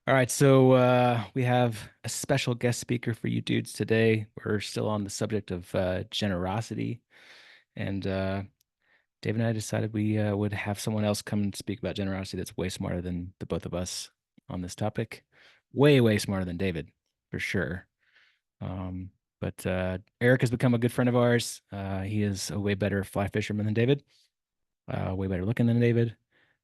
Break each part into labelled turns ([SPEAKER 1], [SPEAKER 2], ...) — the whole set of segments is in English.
[SPEAKER 1] All right, so we have a special guest speaker for you dudes today. We're still on the subject of generosity, and Dave and I decided we would have someone else come and speak about generosity that's way smarter than the both of us on this topic. Way, way smarter than David, for sure. Um, but Eric has become a good friend of ours. He is a way better fly fisherman than David, way better looking than David,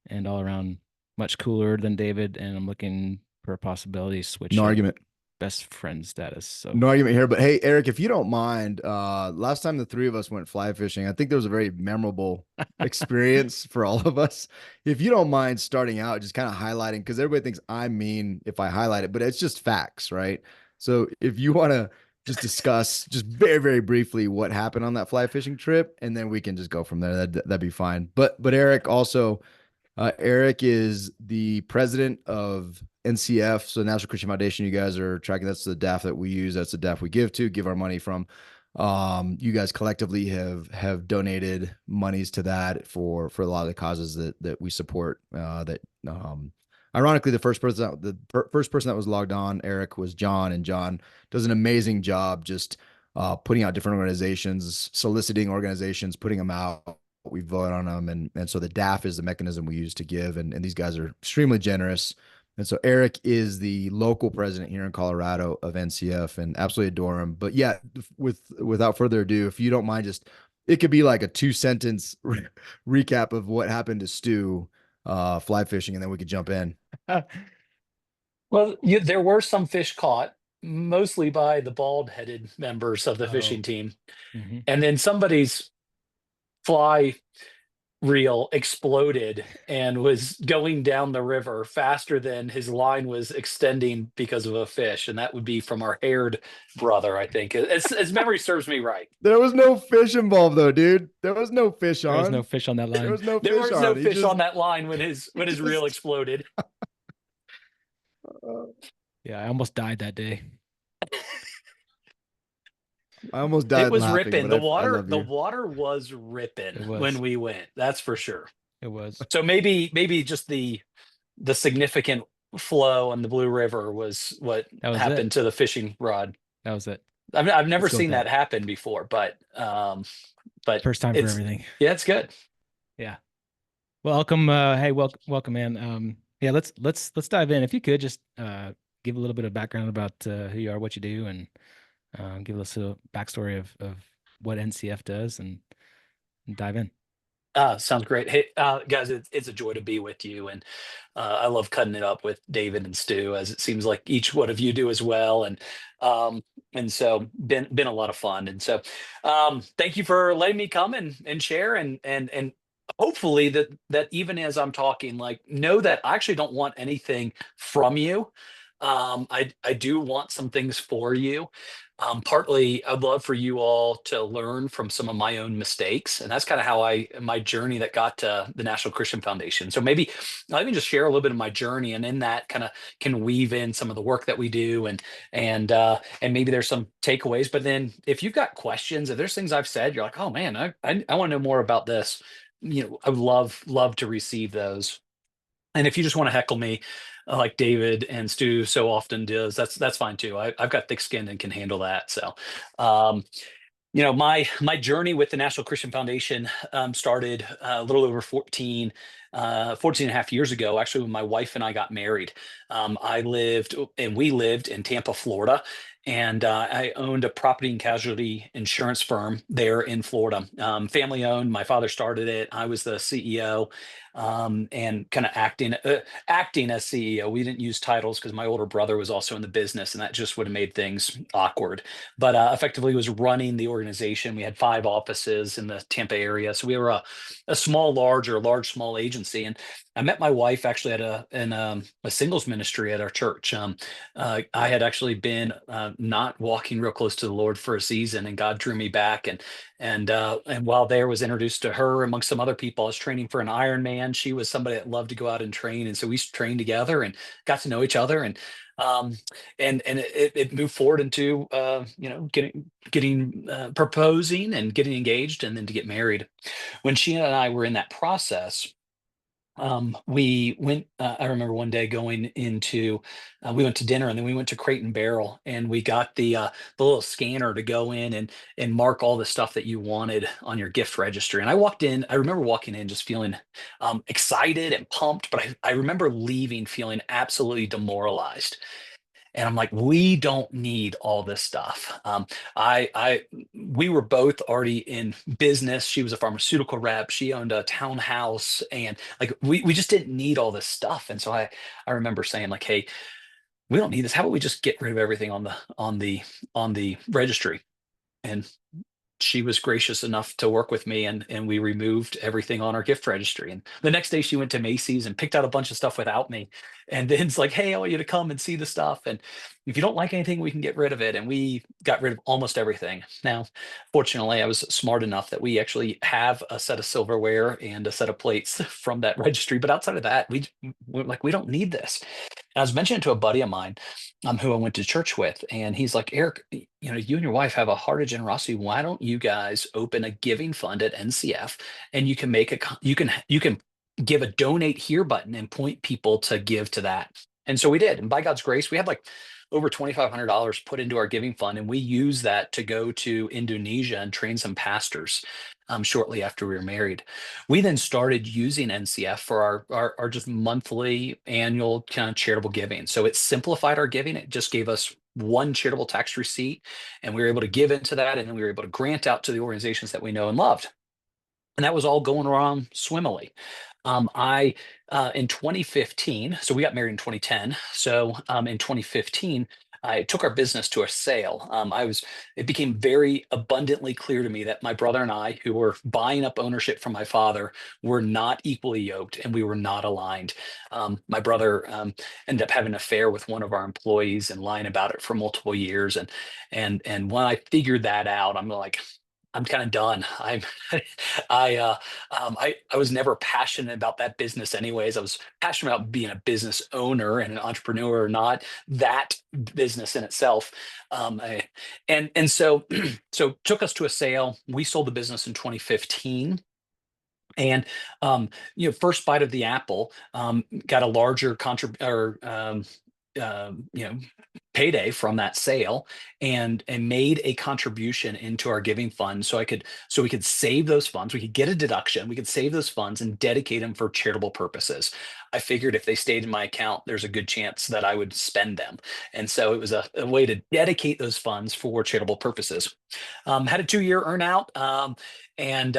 [SPEAKER 1] and all around much cooler than David. And I'm looking for a possibility
[SPEAKER 2] No
[SPEAKER 1] switching
[SPEAKER 2] argument.
[SPEAKER 1] best friend status. So
[SPEAKER 2] No argument here. But hey, Eric, if you don't mind, last time the three of us went fly fishing, I think there was a very memorable experience for all of us. If you don't mind starting out, just kind of highlighting, because everybody thinks I'm mean if I highlight it, but it's just facts, right? So if you want to just discuss just very, very briefly what happened on that fly fishing trip, and then we can just go from there. That'd be fine. But Eric also Eric is the president of NCF, so National Christian Foundation. You guys are tracking. That's the DAF that we use. That's the DAF we give our money from. You guys collectively have donated monies to that for a lot of the causes that we support. Ironically, first person that was logged on, Eric, was John, and John does an amazing job just putting out different organizations, soliciting organizations, putting them out. We vote on them, and so the DAF is the mechanism we use to give, and these guys are extremely generous. And so Eric is the local president here in Colorado of NCF, and absolutely adore him. But yeah, without further ado, if you don't mind, just it could be like a two-sentence recap of what happened to Stu fly fishing, and then we could jump in.
[SPEAKER 3] Well, there were some fish caught, mostly by the bald-headed members of the fishing
[SPEAKER 1] oh,
[SPEAKER 3] team.
[SPEAKER 1] hmm
[SPEAKER 3] And then somebody's fly reel exploded and was going down the river faster than his line was extending because of a fish. And that would be from our haired brother, I think, as memory serves me right.
[SPEAKER 2] There was no fish involved though, dude. There was no fish
[SPEAKER 1] there was no
[SPEAKER 2] on.
[SPEAKER 1] fish on that
[SPEAKER 2] There
[SPEAKER 1] line.
[SPEAKER 2] was no
[SPEAKER 3] There
[SPEAKER 2] fish
[SPEAKER 3] was no
[SPEAKER 2] on. He
[SPEAKER 3] fish
[SPEAKER 2] just
[SPEAKER 3] on that line when his
[SPEAKER 2] he
[SPEAKER 3] reel
[SPEAKER 2] just
[SPEAKER 3] exploded.
[SPEAKER 1] Yeah, I almost died that day.
[SPEAKER 2] I almost
[SPEAKER 3] It
[SPEAKER 2] died
[SPEAKER 3] was
[SPEAKER 2] laughing,
[SPEAKER 3] ripping.
[SPEAKER 2] but I
[SPEAKER 3] The
[SPEAKER 2] love you.
[SPEAKER 3] water was ripping
[SPEAKER 1] It
[SPEAKER 3] when
[SPEAKER 1] was.
[SPEAKER 3] we went. That's for sure.
[SPEAKER 1] It was.
[SPEAKER 3] So maybe just the significant flow on the Blue River was what
[SPEAKER 1] That was it.
[SPEAKER 3] happened to the fishing rod.
[SPEAKER 1] That was it.
[SPEAKER 3] I've never
[SPEAKER 1] Let's go with
[SPEAKER 3] seen
[SPEAKER 1] that.
[SPEAKER 3] that happen before, but
[SPEAKER 1] First time for
[SPEAKER 3] it's
[SPEAKER 1] everything.
[SPEAKER 3] yeah, it's good.
[SPEAKER 1] Yeah. Welcome. Hey, welcome, man. Yeah, let's dive in. If you could just give a little bit of background about who you are, what you do, and give us a backstory of what NCF does, and dive in.
[SPEAKER 3] Sounds great. Hey, guys, it's a joy to be with you, and I love cutting it up with David and Stu, as it seems like each one of you do as well, um, and so been a lot of fun, and so thank you for letting me come and share, and hopefully that even as I'm talking, like know that I actually don't want anything from you. I do want some things for you. Partly, I'd love for you all to learn from some of my own mistakes, and that's kind of how my journey that got to the National Christian Foundation. So maybe I'll even just share a little bit of my journey, and in that kind of can weave in some of the work that we do, and maybe there's some takeaways. But then, if you've got questions, if there's things I've said, you're like, oh man, I want to know more about this. I would love to receive those. And if you just want to heckle me, like David and Stu so often does, that's fine too. I've got thick skin and can handle that. So, um, my journey with the National Christian Foundation started a little over 14 and a half years ago, actually, when my wife and I got married. We lived in Tampa, Florida, and I owned a property and casualty insurance firm there in Florida. Family owned. My father started it. I was the CEO, and kind of acting as CEO. We didn't use titles because my older brother was also in the business, and that just would have made things awkward, but effectively was running the organization. We had 5 offices in the Tampa area, so we were a small, large, or large, small agency. And I met my wife actually at a singles ministry at our church. I had actually been not walking real close to the Lord for a season, and God drew me back. And while there, was introduced to her amongst some other people. I was training for an Ironman. She was somebody that loved to go out and train, and so we trained together and got to know each other. Um, and it moved forward into getting proposing and getting engaged, and then to get married. When she and I were in that process, We went, I remember one day going into, we went to dinner and then we went to Crate and Barrel and we got the little scanner to go in and mark all the stuff that you wanted on your gift registry. And I remember walking in just feeling excited and pumped, but I remember leaving feeling absolutely demoralized. And I'm like, we don't need all this stuff. We were both already in business. She was a pharmaceutical rep. She owned a townhouse, and like we just didn't need all this stuff. And so I remember saying like, hey, we don't need this. How about we just get rid of everything on the registry? And she was gracious enough to work with me and we removed everything on our gift registry. And the next day she went to Macy's and picked out a bunch of stuff without me. And then it's like, hey, I want you to come and see the stuff. And if you don't like anything, we can get rid of it. And we got rid of almost everything. Now, fortunately, I was smart enough that we actually have a set of silverware and a set of plates from that registry. But outside of that, we're like, we don't need this. And I was mentioning to a buddy of mine, who I went to church with, and he's like, Eric, you and your wife have a heart of generosity. Why don't you guys open a giving fund at NCF, and you can you can give a donate here button and point people to give to that. And so we did, and by God's grace, we had like over $2,500 put into our giving fund, and we used that to go to Indonesia and train some pastors. Shortly after we were married, we then started using NCF for our just monthly annual kind of charitable giving. So it simplified our giving. It just gave us one charitable tax receipt, and we were able to give into that, and then we were able to grant out to the organizations that we know and loved. And that was all going around swimmily. I In 2015, so we got married in 2010. So in 2015, I took our business to a sale. It became very abundantly clear to me that my brother and I, who were buying up ownership from my father, were not equally yoked and we were not aligned. My brother ended up having an affair with one of our employees and lying about it for multiple years. And when I figured that out, I'm like, I'm kind of done. I was never passionate about that business anyways. I was passionate about being a business owner and an entrepreneur, not that business in itself. And so so took us to a sale. We sold the business in 2015. And first bite of the apple, got a larger you know, payday from that sale, and made a contribution into our giving fund so we could save those funds. We could get a deduction, we could save those funds and dedicate them for charitable purposes. I figured if they stayed in my account, there's a good chance that I would spend them. And so it was a way to dedicate those funds for charitable purposes. Had a 2-year earnout, and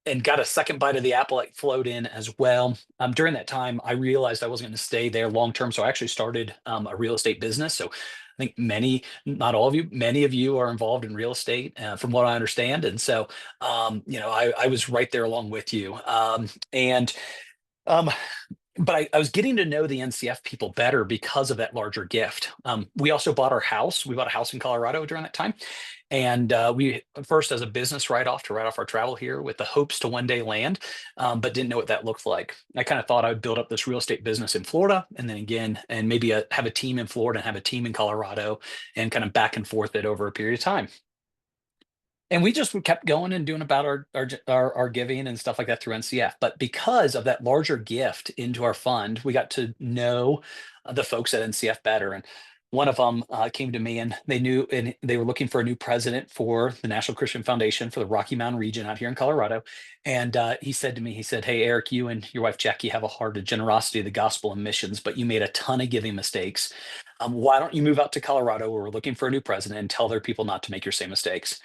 [SPEAKER 3] and got a second bite of the apple that flowed in as well. During that time, I realized I wasn't going to stay there long term, so I actually started a real estate business. So I think not all of you, many of you are involved in real estate, from what I understand. And so, I was right there along with you. And um, but I was getting to know the NCF people better because of that larger gift. We also bought our house. We bought a house in Colorado during that time. And we first as a business write-off to write off our travel here with the hopes to one day land, but didn't know what that looked like. I kind of thought I'd build up this real estate business in Florida, and then again, and maybe have a team in Florida and have a team in Colorado, and kind of back and forth it over a period of time. And we kept going and doing about our giving and stuff like that through NCF. But because of that larger gift into our fund, we got to know the folks at NCF better. And one of them came to me, and they were looking for a new president for the National Christian Foundation for the Rocky Mountain region out here in Colorado. And he said to me, he said, "Hey, Eric, you and your wife Jackie have a heart of generosity of the gospel and missions, but you made a ton of giving mistakes. Why don't you move out to Colorado where we're looking for a new president and tell their people not to make your same mistakes?"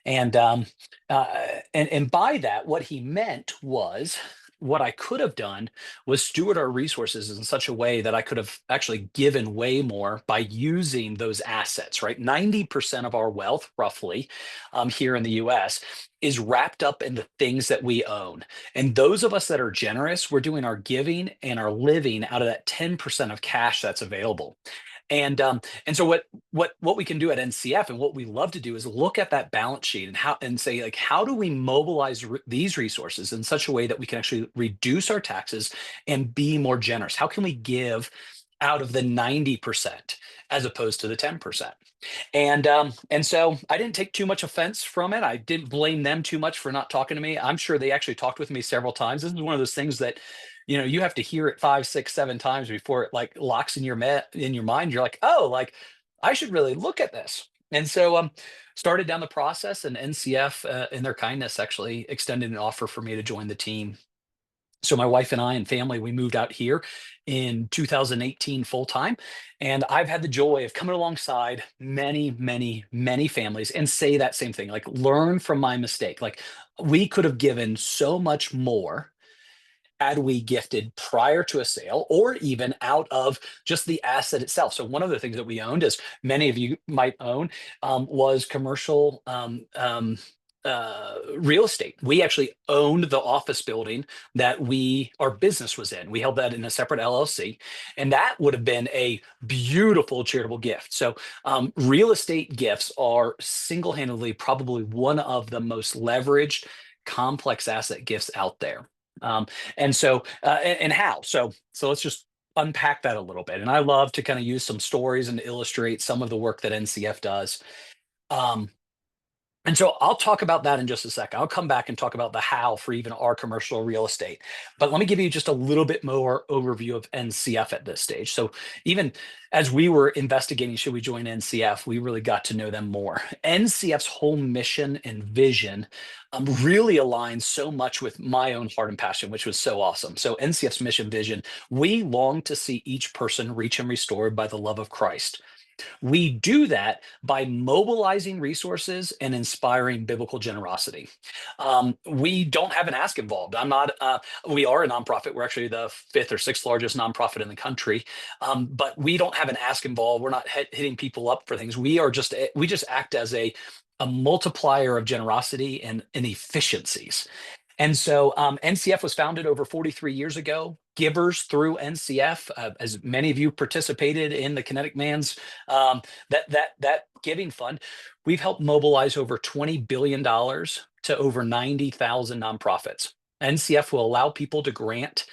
[SPEAKER 3] And and by that, what he meant was what I could have done was steward our resources in such a way that I could have actually given way more by using those assets, right? 90% of our wealth, roughly, here in the US, is wrapped up in the things that we own. And those of us that are generous, we're doing our giving and our living out of that 10% of cash that's available. And so what we can do at NCF and what we love to do is look at that balance sheet and say, like, how do we mobilize these resources in such a way that we can actually reduce our taxes and be more generous? How can we give out of the 90% as opposed to the 10%. And so I didn't take too much offense from it. I didn't blame them too much for not talking to me. I'm sure they actually talked with me several times. This is one of those things that, you have to hear it 5, 6, 7 times before it like locks in your mind. You're like, oh, like I should really look at this. And so started down the process, and NCF in their kindness actually extended an offer for me to join the team. So my wife and I and family, we moved out here in 2018 full time. And I've had the joy of coming alongside many, many, many families and say that same thing, like learn from my mistake. Like we could have given so much more had we gifted prior to a sale or even out of just the asset itself. So one of the things that we owned, as many of you might own, was commercial real estate. We actually owned the office building that our business was in. We held that in a separate LLC, and that would have been a beautiful charitable gift. So real estate gifts are single-handedly probably one of the most leveraged complex asset gifts out there. And so, and how? So let's just unpack that a little bit. And I love to kind of use some stories and illustrate some of the work that NCF does. Um, and so I'll talk about that in just a second. I'll come back and talk about the how for even our commercial real estate. But let me give you just a little bit more overview of NCF at this stage. So even as we were investigating, should we join NCF, we really got to know them more. NCF's whole mission and vision really aligns so much with my own heart and passion, which was so awesome. So NCF's mission vision, we long to see each person reach and restored by the love of Christ. We do that by mobilizing resources and inspiring biblical generosity. We don't have an ask involved. I'm not. We are a nonprofit. We're actually the fifth or sixth largest nonprofit in the country, but we don't have an ask involved. We're not hitting people up for things. We just act as a multiplier of generosity and efficiencies. And so NCF was founded over 43 years ago. Givers through NCF, as many of you participated in the Kinetic Man's that giving fund, we've helped mobilize over $20 billion to over 90,000 nonprofits. NCF will allow people to grant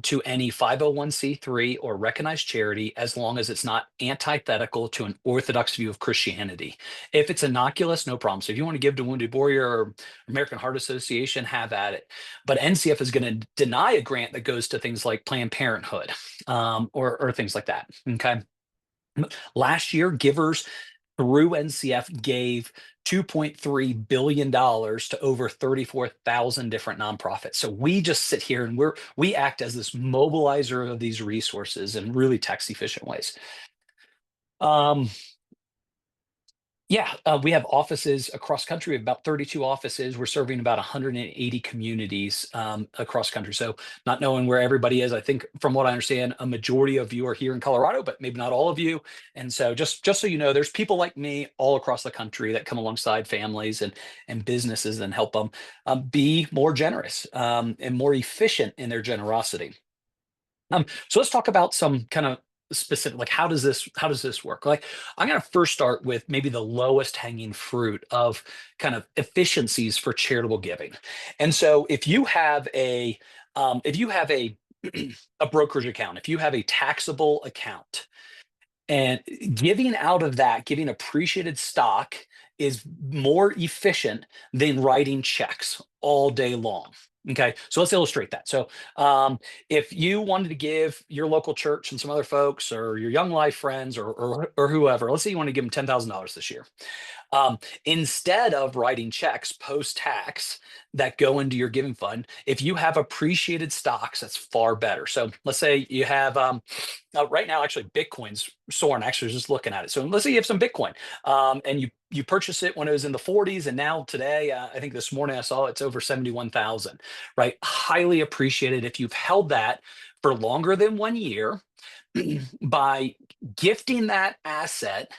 [SPEAKER 3] to any 501c3 or recognized charity as long as it's not antithetical to an orthodox view of Christianity. If it's innocuous, no problem. So if you want to give to Wounded Warrior or American Heart Association, have at it. But NCF is going to deny a grant that goes to things like Planned Parenthood or things like that. Okay. Last year, givers through NCF gave $2.3 billion to over 34,000 different nonprofits. So we just sit here and we act as this mobilizer of these resources in really tax efficient ways. We have offices across country. We have about 32 offices. We're serving about 180 communities across country. So not knowing where everybody is, I think from what I understand, a majority of you are here in Colorado, but maybe not all of you. And so just so you know, there's people like me all across the country that come alongside families and businesses and help them be more generous and more efficient in their generosity. So let's talk about some kind of specific, like how does this work? Like I'm going to first start with maybe the lowest hanging fruit of kind of efficiencies for charitable giving. And so if you have a a brokerage account, if you have a taxable account, and giving out of that, giving appreciated stock is more efficient than writing checks all day long. Okay, so let's illustrate that. So, if you wanted to give your local church and some other folks, or your Young Life friends, or whoever, let's say you want to give them $10,000 this year, instead of writing checks post tax that go into your giving fund, if you have appreciated stocks, that's far better. So let's say you have right now, actually, Bitcoin's soaring. Actually, I was just looking at it. So let's say you have some Bitcoin, and you purchased it when it was in the 40s, and now today, I think this morning I saw it's over 71,000. Right, highly appreciated. If you've held that for longer than 1 year, by gifting that asset,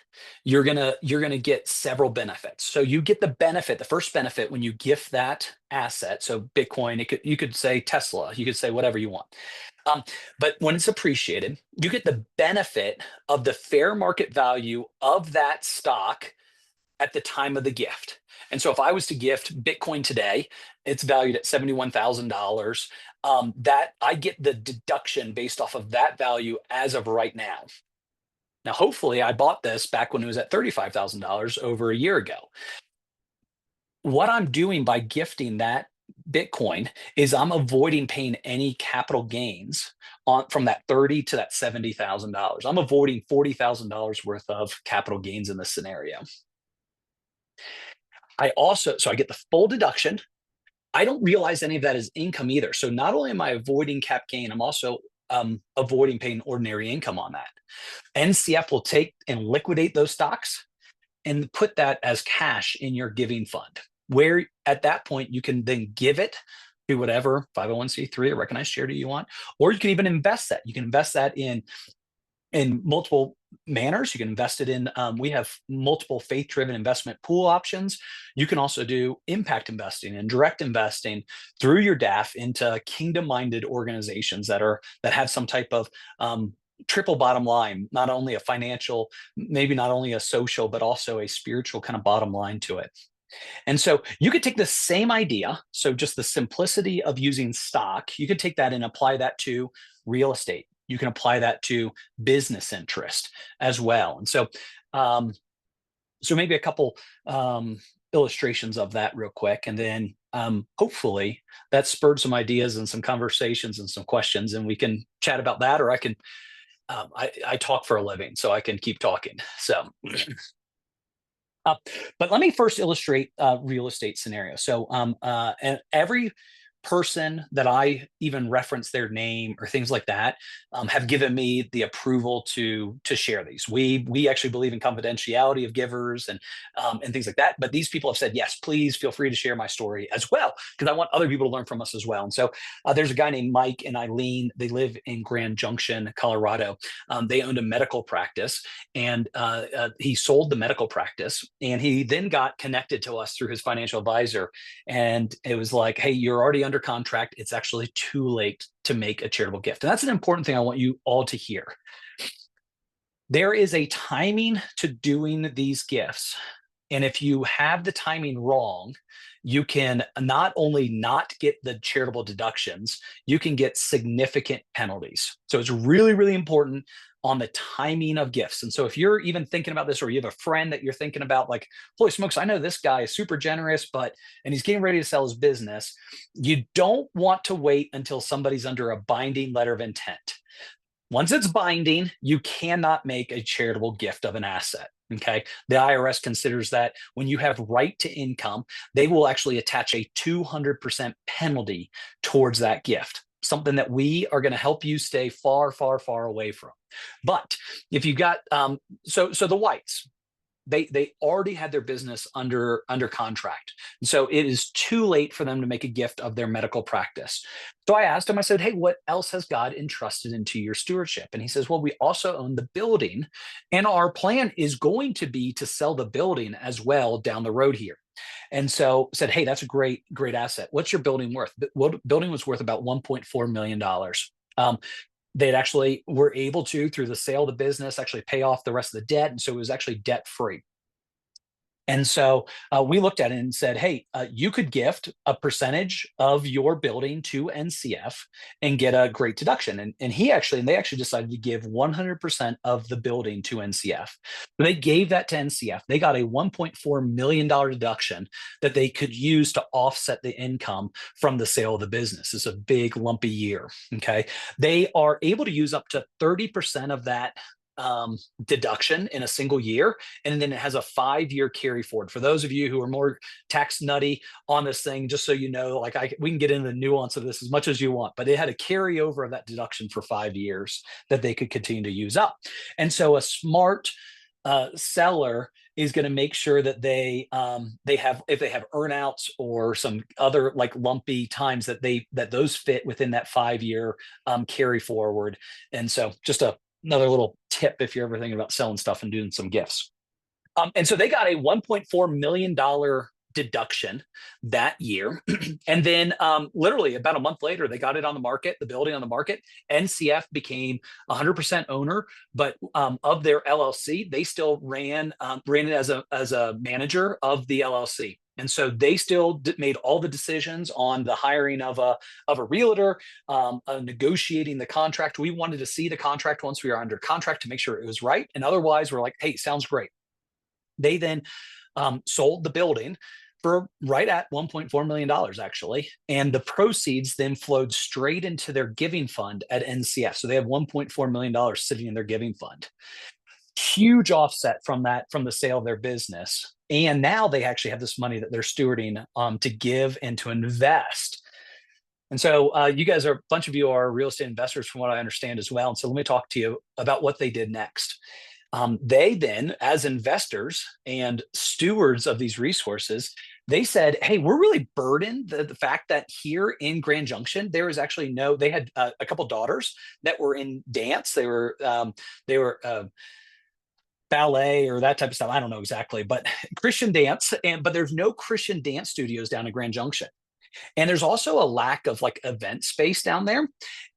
[SPEAKER 3] you're gonna get several benefits. So you get the first benefit when you gift that asset. So Bitcoin, you could say Tesla, you could say whatever you want. But when it's appreciated, you get the benefit of the fair market value of that stock at the time of the gift. And so if I was to gift Bitcoin today, it's valued at $71,000. That I get the deduction based off of that value as of right now. Now, hopefully, I bought this back when it was at $35,000 over a year ago. What I'm doing by gifting that Bitcoin is I'm avoiding paying any capital gains on from that 30 to that $70,000. I'm avoiding $40,000 worth of capital gains in this scenario. So I get the full deduction. I don't realize any of that is income either. So not only am I avoiding cap gain, I'm also avoiding paying ordinary income on that. NCF will take and liquidate those stocks and put that as cash in your giving fund, where at that point you can then give it to whatever 501c3 or recognized charity you want, or you can even invest that. You can invest that in multiple manners. You can invest it in, we have multiple faith-driven investment pool options. You can also do impact investing and direct investing through your DAF into kingdom-minded organizations that have some type of triple bottom line, not only a financial, maybe not only a social, but also a spiritual kind of bottom line to it. And so you could take the same idea, so just the simplicity of using stock, you could take that and apply that to real estate. You can apply that to business interest as well. And so, so maybe a couple illustrations of that real quick, and then hopefully that spurred some ideas and some conversations and some questions, and we can chat about that, or I can. I talk for a living, so I can keep talking. So. But let me first illustrate a real estate scenario. So and every person that I even reference their name or things like that have given me the approval to share these. We actually believe in confidentiality of givers and things like that. But these people have said, yes, please feel free to share my story as well, because I want other people to learn from us as well. And so there's a guy named Mike and Eileen. They live in Grand Junction, Colorado. They owned a medical practice, and he sold the medical practice, and he then got connected to us through his financial advisor. And it was like, hey, you're already under contract. It's actually too late to make a charitable gift. And that's an important thing I want you all to hear. There is a timing to doing these gifts. And if you have the timing wrong, you can not only not get the charitable deductions, you can get significant penalties. So it's really, really important on the timing of gifts. And so if you're even thinking about this, or you have a friend that you're thinking about, like, holy smokes, I know this guy is super generous, and he's getting ready to sell his business, you don't want to wait until somebody's under a binding letter of intent. Once it's binding, you cannot make a charitable gift of an asset. Okay. The IRS considers that when you have right to income, they will actually attach a 200% penalty towards that gift, something that we are going to help you stay far, far, far away from. But if you got, so the Whites, they already had their business under contract. And so it is too late for them to make a gift of their medical practice. So I asked him, I said, hey, what else has God entrusted into your stewardship? And he says, well, we also own the building, and our plan is going to be to sell the building as well down the road here. And so said, hey, that's a great asset. What's your building worth? The building was worth about $1.4 million. They actually were able to, through the sale of the business, actually pay off the rest of the debt. And so it was actually debt free. And so we looked at it and said, hey, you could gift a percentage of your building to NCF and get a great deduction. And they actually decided to give 100% of the building to NCF. They gave that to NCF. They got a $1.4 million deduction that they could use to offset the income from the sale of the business. It's a big lumpy year. Okay. They are able to use up to 30% of that deduction in a single year, and then it has a 5-year carry forward. For those of you who are more tax nutty on this thing, just so you know, we can get into the nuance of this as much as you want, but it had a carryover of that deduction for 5 years that they could continue to use up. And so a smart seller is going to make sure that they have, if they have earnouts or some other like lumpy times, that those fit within that 5-year carry forward. And so just another little tip if you're ever thinking about selling stuff and doing some gifts. And so they got a $1.4 million deduction that year. And then literally about a month later, they got it on the market, the building on the market. NCF became 100% owner, but of their LLC, they still ran it as a manager of the LLC. And so they still made all the decisions on the hiring of a realtor, negotiating the contract. We wanted to see the contract once we were under contract to make sure it was right. And otherwise, we're like, hey, sounds great. They then sold the building for right at $1.4 million, actually. And the proceeds then flowed straight into their giving fund at NCF. So they have $1.4 million sitting in their giving fund. Huge offset from the sale of their business. And now they actually have this money that they're stewarding to give and to invest. And so you guys are, a bunch of you are real estate investors from what I understand as well. And so let me talk to you about what they did next. They then, as investors and stewards of these resources, they said, hey, we're really burdened the fact that here in Grand Junction, there is actually they had a couple daughters that were in dance. They were ballet or that type of stuff. I don't know exactly, but Christian dance. But there's no Christian dance studios down in Grand Junction. And there's also a lack of like event space down there.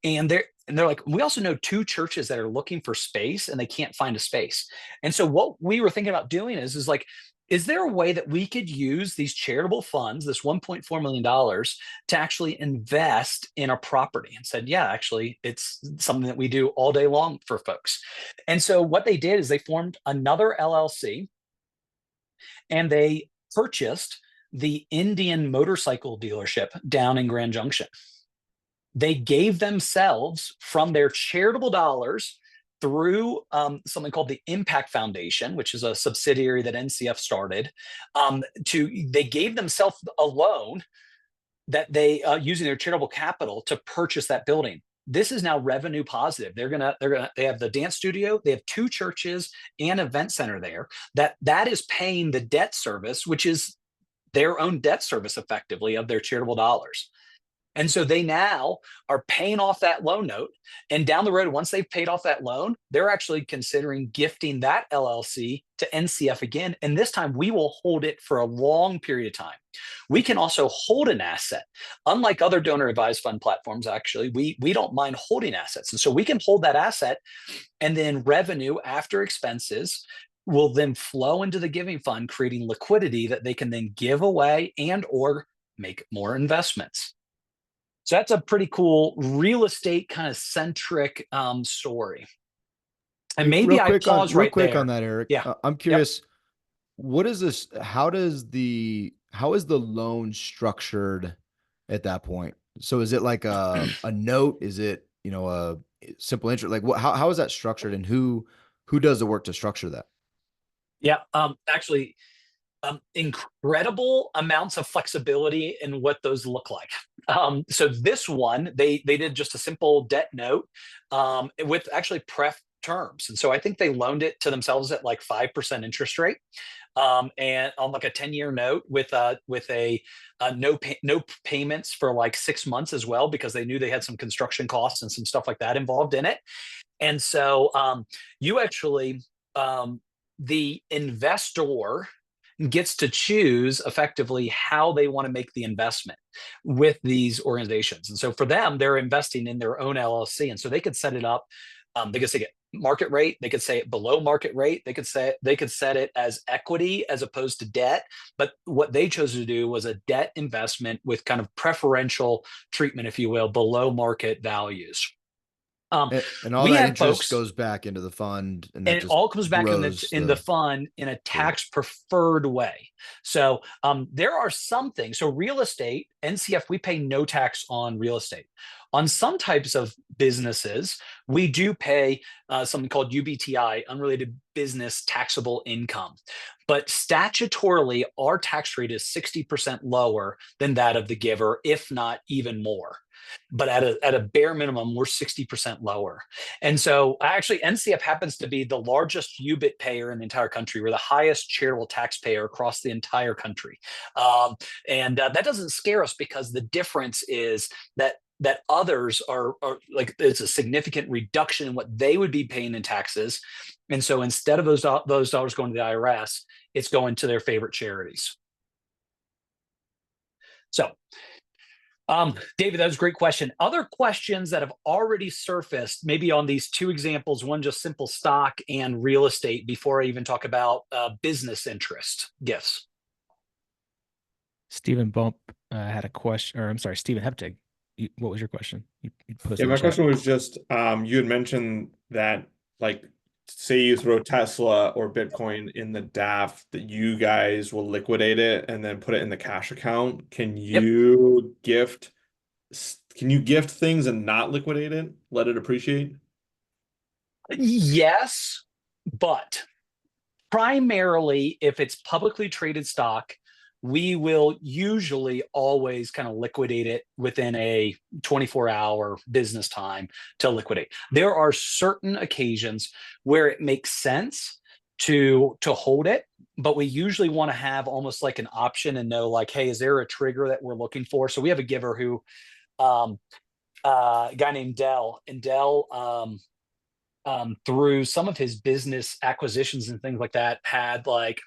[SPEAKER 3] And they're like, we also know two churches that are looking for space and they can't find a space. And so what we were thinking about doing is like, is there a way that we could use these charitable funds, this $1.4 million, to actually invest in a property? And said, yeah, actually, it's something that we do all day long for folks. And so what they did is they formed another LLC and they purchased the Indian motorcycle dealership down in Grand Junction. They gave themselves from their charitable dollars through something called the Impact Foundation, which is a subsidiary that NCF started. They gave themselves a loan that they using their charitable capital to purchase that building. This is now revenue positive. They have the dance studio, they have two churches and event center there. That is paying the debt service, which is their own debt service effectively of their charitable dollars. And so they now are paying off that loan note. And down the road, once they've paid off that loan, they're actually considering gifting that LLC to NCF again. And this time we will hold it for a long period of time. We can also hold an asset. Unlike other donor advised fund platforms, actually, we don't mind holding assets. And so we can hold that asset, and then revenue after expenses will then flow into the giving fund, creating liquidity that they can then give away and or make more investments. So that's a pretty cool real estate kind of centric story. And maybe I pause right there.
[SPEAKER 2] Real quick on that, Eric.
[SPEAKER 3] Yeah.
[SPEAKER 2] I'm curious, what is this? How is the loan structured at that point? So is it like a note? Is it, a simple interest? Like how is that structured, and who does the work to structure that?
[SPEAKER 3] Yeah. Actually, incredible amounts of flexibility in what those look like. So this one, they did just a simple debt note with actually pref terms. And so I think they loaned it to themselves at like 5% interest rate. And on like a 10-year note with no payments for like 6 months as well, because they knew they had some construction costs and some stuff like that involved in it. And so you actually, the investor gets to choose effectively how they want to make the investment with these organizations. And so for them, they're investing in their own LLC. And so they could set it up. They could say it market rate. They could say it below market rate. They could set it as equity as opposed to debt. But what they chose to do was a debt investment with kind of preferential treatment, if you will, below market values.
[SPEAKER 2] And all that interest goes back into the fund, and
[SPEAKER 3] it all comes back in the fund in a tax preferred way. So there are some things. So real estate, NCF, we pay no tax on real estate. On some types of businesses, we do pay something called UBTI, unrelated business taxable income. But statutorily, our tax rate is 60% lower than that of the giver, if not even more. But at a bare minimum, we're 60% lower. And so actually NCF happens to be the largest UBIT payer in the entire country. We're the highest charitable taxpayer across the entire country. And that doesn't scare us, because the difference is that others are like, it's a significant reduction in what they would be paying in taxes. And so instead of those dollars going to the IRS, it's going to their favorite charities. So David, that was a great question. Other questions that have already surfaced, maybe on these two examples, one just simple stock and real estate, before I even talk about business interest gifts.
[SPEAKER 1] Stephen Bump had a question, or I'm sorry, Stephen Heptig. What was your question? You
[SPEAKER 4] Yeah,
[SPEAKER 1] posted in
[SPEAKER 4] my
[SPEAKER 1] chat.
[SPEAKER 4] question was just you had mentioned that like say you throw Tesla or Bitcoin in the DAF that you guys will liquidate it and then put it in the cash account.
[SPEAKER 3] Yep.
[SPEAKER 4] Can you gift things and not liquidate it? Let it appreciate?
[SPEAKER 3] Yes, but primarily if it's publicly traded stock, we will usually always kind of liquidate it within a 24-hour business time to liquidate. There are certain occasions where it makes sense to hold it, but we usually want to have almost like an option and know like, hey, is there a trigger that we're looking for? So we have a giver who um a guy named Dell, and Dell through some of his business acquisitions and things like that had like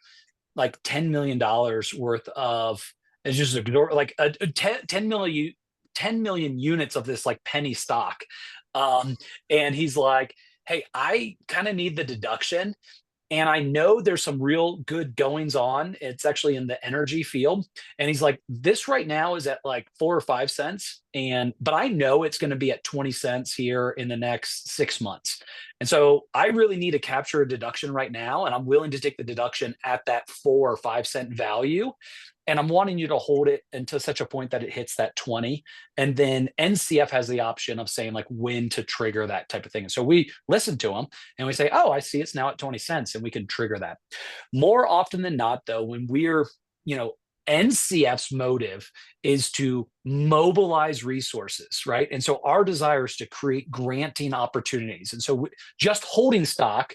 [SPEAKER 3] $10 million worth of, it's just like a 10 million units of this like penny stock. um and he's like, hey, I kind of need the deduction, and I know there's some real good goings on. It's actually in the energy field. And he's like, this right now is at like 4 or 5 cents. But I know it's going to be at 20 cents here in the next 6 months. And so I really need to capture a deduction right now. And I'm willing to take the deduction at that 4 or 5 cent value. And I'm wanting you to hold it until such a point that it hits that 20. And then NCF has the option of saying like when to trigger that type of thing. And so we listen to them and we say, oh, I see it's now at 20 cents, and we can trigger that. More often than not, though, when we're, NCF's motive is to mobilize resources, right? And so our desire is to create granting opportunities. And so just holding stock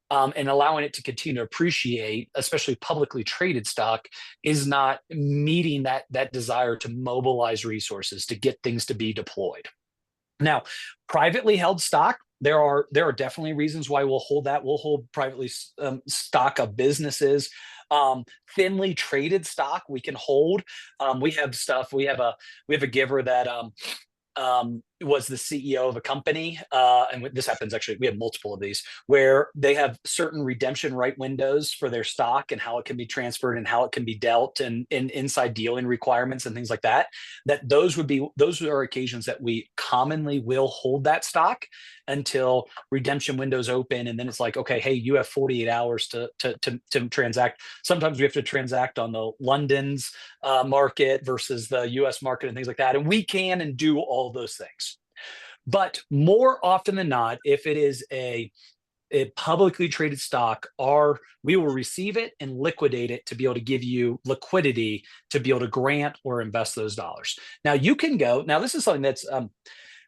[SPEAKER 3] and allowing it to continue to appreciate, especially publicly traded stock, is not meeting that desire to mobilize resources to get things to be deployed. Now, privately held stock, there are definitely reasons why we'll hold that. We'll hold privately stock of businesses. Thinly traded stock we can hold. We have stuff. We have a giver that was the CEO of a company, and this happens actually. We have multiple of these where they have certain redemption right windows for their stock and how it can be transferred and how it can be dealt, and inside dealing requirements and things like that. Those are occasions that we commonly will hold that stock until redemption windows open, and then it's like, okay, hey, you have 48 hours to transact. Sometimes we have to transact on the London's market versus the U.S. market and things like that, and we can and do all those things. But more often than not, if it is a publicly traded stock, we will receive it and liquidate it to be able to give you liquidity to be able to grant or invest those dollars. Now you can go. Now this is something that's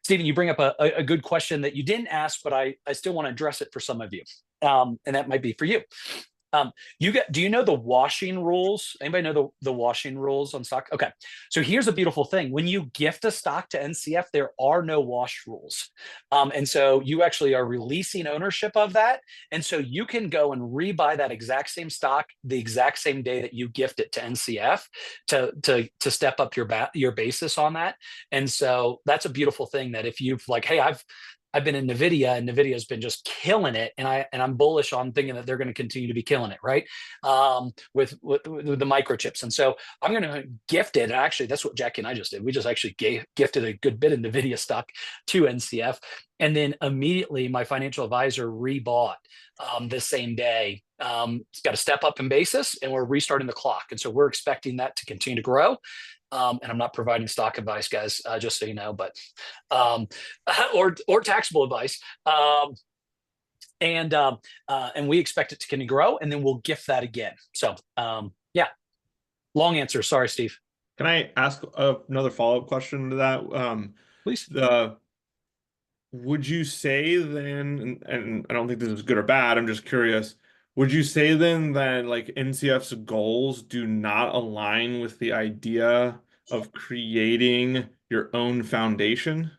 [SPEAKER 3] Stephen, you bring up a good question that you didn't ask, but I still want to address it for some of you, and that might be for you. Do you know the washing rules? Anybody know the washing rules on stock? Okay. So here's a beautiful thing. When you gift a stock to NCF, there are no wash rules. And so you actually are releasing ownership of that. And so you can go and rebuy that exact same stock the exact same day that you gift it to NCF to step up your basis on that. And so that's a beautiful thing that if you've like, hey, I've been in NVIDIA, and NVIDIA's been just killing it, and I'm bullish on thinking that they're going to continue to be killing it, right? With the microchips, and so I'm going to gift it. And actually, that's what Jackie and I just did. We just actually gifted a good bit of NVIDIA stock to NCF, and then immediately my financial advisor rebought the same day. It's got to step up in basis, and we're restarting the clock, and so we're expecting that to continue to grow. And I'm not providing stock advice, guys, just so you know, but or taxable advice. And we expect it to continue to grow, and then we'll gift that again. So yeah, long answer. Sorry, Steve.
[SPEAKER 4] Can I ask another follow-up question to that?
[SPEAKER 3] Please.
[SPEAKER 4] Would you say then, and I don't think this is good or bad, I'm just curious, would you say then that like NCF's goals do not align with the idea of creating your own foundation?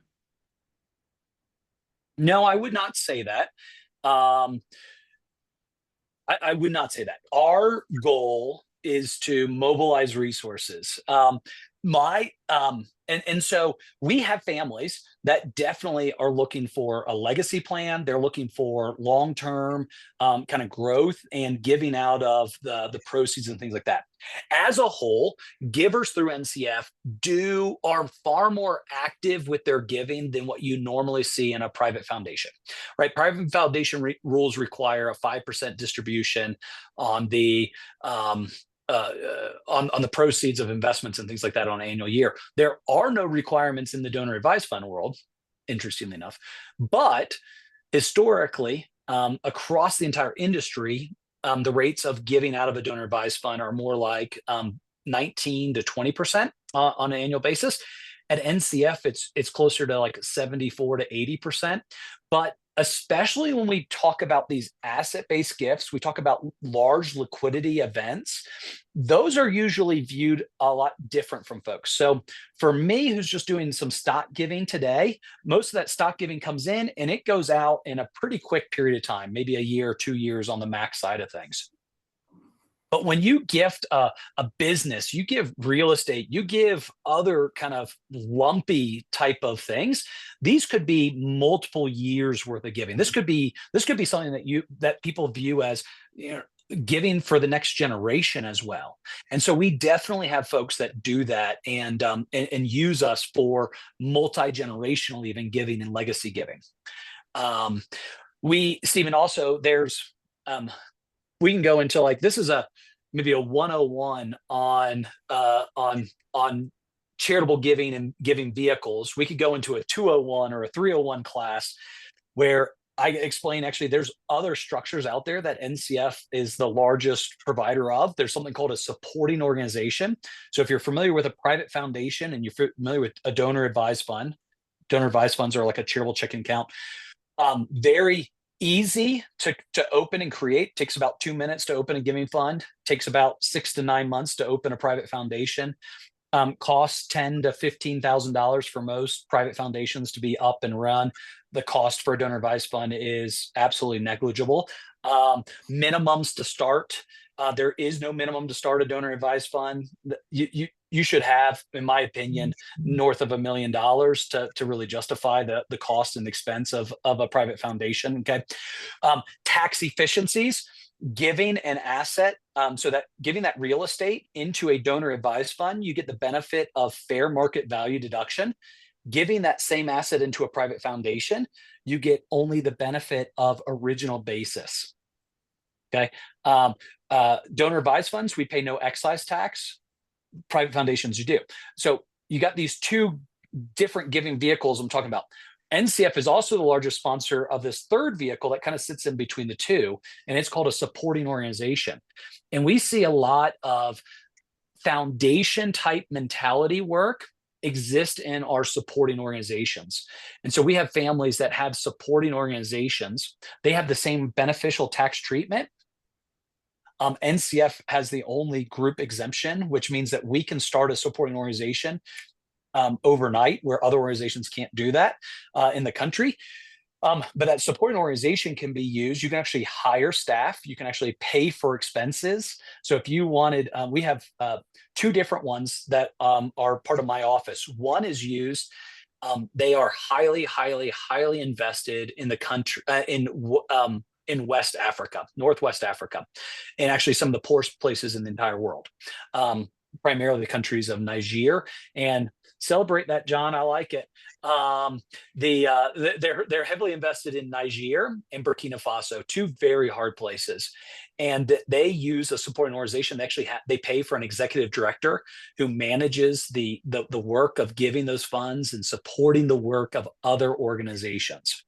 [SPEAKER 3] No, I would not say that. Um, I would not say that. Our goal is to mobilize resources. And so we have families that definitely are looking for a legacy plan. They're looking for long-term kind of growth and giving out of the proceeds and things like that. As a whole, givers through NCF are far more active with their giving than what you normally see in a private foundation, right? Private foundation rules require a 5% distribution on the on the proceeds of investments and things like that on an annual year. There are no requirements in the donor advised fund world, interestingly enough, but historically, across the entire industry, the rates of giving out of a donor advised fund are more like 19 to 20% on an annual basis. At NCF, it's closer to like 74 to 80%. But especially when we talk about these asset-based gifts, we talk about large liquidity events, those are usually viewed a lot different from folks. So for me, who's just doing some stock giving today, most of that stock giving comes in and it goes out in a pretty quick period of time, maybe a year or 2 years on the max side of things. But when you gift a business, you give real estate, you give other kind of lumpy type of things, these could be multiple years worth of giving. This could be something that people view as, you know, giving for the next generation as well. And so we definitely have folks that do that and use us for multi-generational even giving and legacy giving. Stephen, also there's we can go into like, this is maybe a 101 on charitable giving and giving vehicles. We could go into a 201 or a 301 class where I explain, actually, there's other structures out there that NCF is the largest provider of. There's something called a supporting organization. So if you're familiar with a private foundation and you're familiar with a donor advised fund, donor advised funds are like a charitable checking account. Very easy to open and create. Takes about 2 minutes to open a giving fund. Takes about 6 to 9 months to open a private foundation. Costs $10,000 to $15,000 for most private foundations to be up and run. The cost for a donor advised fund is absolutely negligible. Minimums to start. There is no minimum to start a donor advised fund. You should have, in my opinion, north of $1 million to really justify the cost and expense of a private foundation. Okay, tax efficiencies. Giving an asset, so that giving that real estate into a donor advised fund, you get the benefit of fair market value deduction. Giving that same asset into a private foundation, you get only the benefit of original basis. Okay. Donor advised funds, we pay no excise tax. Private foundations, you do. So you got these two different giving vehicles I'm talking about. NCF is also the largest sponsor of this third vehicle that kind of sits in between the two, and it's called a supporting organization. And we see a lot of foundation type mentality work exist in our supporting organizations. And so we have families that have supporting organizations. They have the same beneficial tax treatment. NCF has the only group exemption, which means that we can start a supporting organization overnight, where other organizations can't do that in the country. But that supporting organization can be used. You can actually hire staff. You can actually pay for expenses. So if you wanted, we have two different ones that are part of my office. One is used. They are highly, highly, highly invested in the country, in West Africa, Northwest Africa, and actually some of the poorest places in the entire world, primarily the countries of Niger. And celebrate that, John. I like it. They're heavily invested in Niger and Burkina Faso, two very hard places, and they use a supporting organization. They actually they pay for an executive director who manages the work of giving those funds and supporting the work of other organizations.